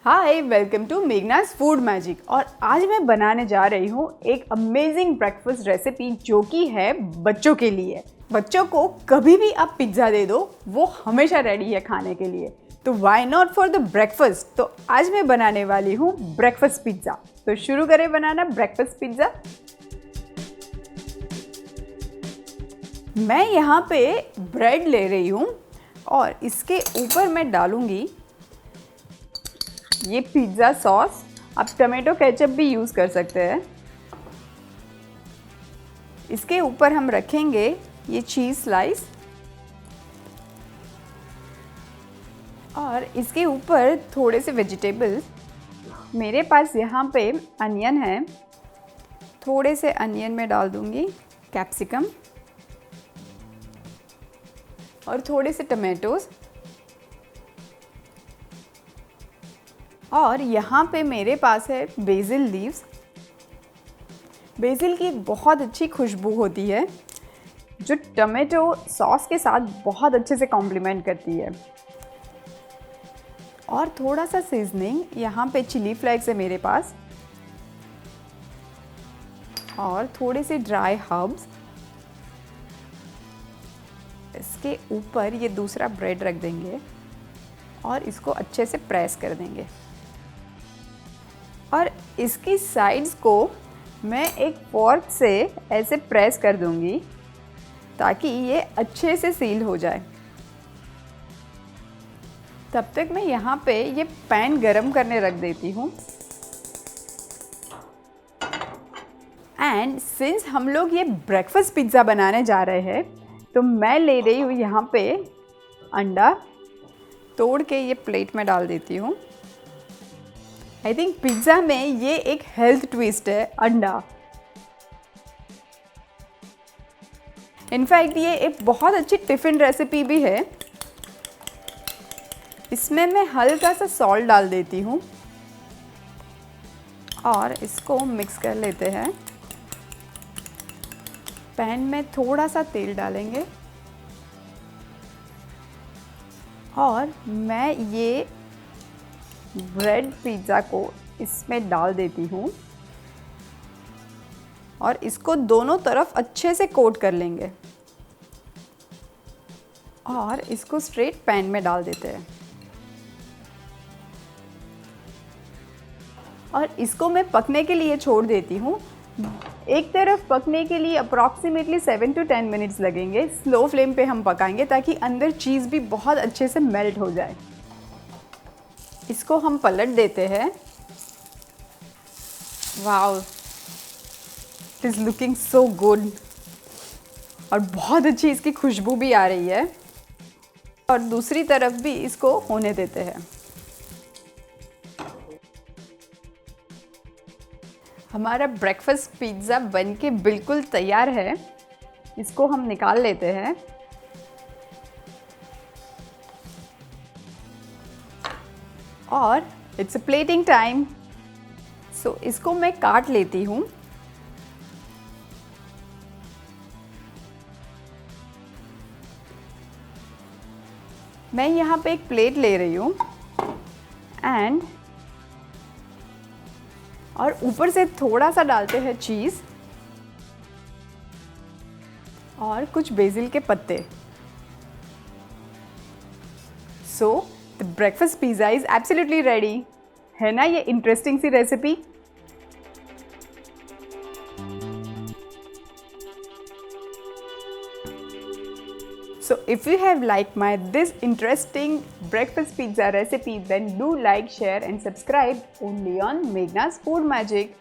Hi, welcome to Meghna's food magic. और आज मैं बनाने जा रही हूँ एक अमेजिंग ब्रेकफास्ट रेसिपी जो कि है बच्चों के लिए। बच्चों को कभी भी आप पिज्ज़ा दे दो, वो हमेशा रेडी है खाने के लिए। तो why not for the breakfast. तो आज मैं बनाने वाली हूँ ब्रेकफास्ट पिज्ज़ा। तो शुरू करें बनाना ब्रेकफास्ट पिज्ज़ा। मैं यहाँ पे ब्रेड ले रही हूँ और इसके ऊपर मैं डालूँगी ये पिज़्ज़ा सॉस। आप टमाटो केचप भी यूज़ कर सकते हैं। इसके ऊपर हम रखेंगे ये चीज़ स्लाइस और इसके ऊपर थोड़े से वेजिटेबल्स। मेरे पास यहाँ पे अनियन है, थोड़े से अनियन में डाल दूँगी, कैप्सिकम और थोड़े से टमाटोज़। और यहाँ पे मेरे पास है बेसिल लीव्स। बेसिल की बहुत अच्छी खुशबू होती है जो टमाटो सॉस के साथ बहुत अच्छे से कॉम्प्लीमेंट करती है। और थोड़ा सा सीजनिंग, यहाँ पे चिली फ्लेक्स है मेरे पास और थोड़े से ड्राई हर्ब्स। इसके ऊपर ये दूसरा ब्रेड रख देंगे और इसको अच्छे से प्रेस कर देंगे। और इसकी साइड्स को मैं एक फोर्क से ऐसे प्रेस कर दूंगी ताकि ये अच्छे से सील हो जाए। तब तक मैं यहाँ पे ये पैन गरम करने रख देती हूँ। एंड सिंस हम लोग ये ब्रेकफास्ट पिज़्ज़ा बनाने जा रहे हैं तो मैं ले रही हूँ यहाँ पे अंडा। तोड़ के ये प्लेट में डाल देती हूँ। आई थिंक पिज़्ज़ा में ये एक हेल्थ ट्विस्ट है, अंडा। इनफैक्ट ये एक बहुत अच्छी टिफ़िन रेसिपी भी है। इसमें मैं हल्का सा सॉल्ट डाल देती हूँ और इसको मिक्स कर लेते हैं। पैन में थोड़ा सा तेल डालेंगे और मैं ये ब्रेड पिज़्ज़ा को इसमें डाल देती हूँ और इसको दोनों तरफ अच्छे से कोट कर लेंगे और इसको स्ट्रेट पैन में डाल देते हैं। और इसको मैं पकने के लिए छोड़ देती हूँ। एक तरफ पकने के लिए अप्रॉक्सीमेटली 7 to 10 मिनट्स लगेंगे। स्लो फ्लेम पे हम पकाएंगे ताकि अंदर चीज़ भी बहुत अच्छे से मेल्ट हो जाए। इसको हम पलट देते हैं। Wow, it is looking so good और बहुत अच्छी इसकी खुशबू भी आ रही है। और दूसरी तरफ भी इसको होने देते हैं। हमारा ब्रेकफास्ट पिज़्ज़ा बनके बिल्कुल तैयार है। इसको हम निकाल लेते हैं। और इट्स अ प्लेटिंग टाइम। सो इसको मैं काट लेती हूँ। मैं यहाँ पे एक प्लेट ले रही हूँ एंड और ऊपर से थोड़ा सा डालते हैं चीज़ और कुछ बेसिल के पत्ते। So the breakfast pizza is absolutely ready. है ना ये इंटरेस्टिंग सी recipe? So if you have liked this interesting breakfast pizza recipe, then do like, share and subscribe only on Meghna's Food Magic.